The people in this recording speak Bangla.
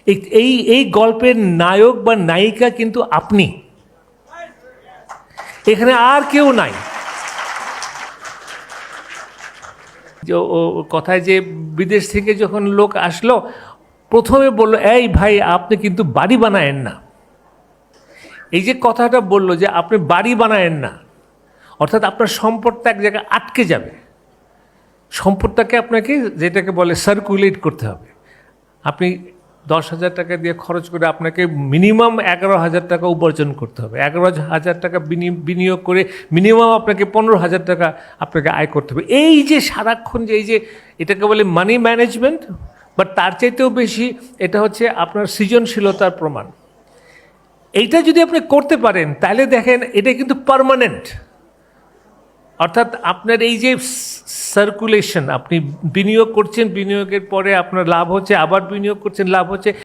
এই এই গল্পের নায়ক বা নায়িকা কিন্তু আপনি, এখানে আর কেউ নাই। যে ও কথায় যে বিদেশ থেকে যখন লোক আসলো, প্রথমে বললো, এই ভাই আপনি কিন্তু বাড়ি বানায়েন না। এই যে কথাটা বললো যে আপনি বাড়ি বানায়েন না, অর্থাৎ আপনার সম্পদটা এক জায়গায় আটকে যাবে। সম্পদটাকে আপনাকে যেটাকে বলে সার্কুলেট করতে হবে। আপনি 10,000 টাকা দিয়ে খরচ করে আপনাকে মিনিমাম 11,000 টাকা উপার্জন করতে হবে। 11,000 টাকা বিনিয়োগ করে মিনিমাম আপনাকে 15,000 টাকা আপনাকে আয় করতে হবে। এই যে সারাক্ষণ যে এই যে এটাকে বলে মানি ম্যানেজমেন্ট, বাট তার চাইতেও বেশি এটা হচ্ছে আপনার সৃজনশীলতার প্রমাণ। এইটা যদি আপনি করতে পারেন তাহলে দেখেন এটা কিন্তু পার্মানেন্ট। অর্থাৎ আপনার এই যে সার্কুলেশন, আপনি বিনিয়োগ করছেন, বিনিয়োগের পরে আপনার লাভ হচ্ছে, আবার বিনিয়োগ করছেন, লাভ হচ্ছে।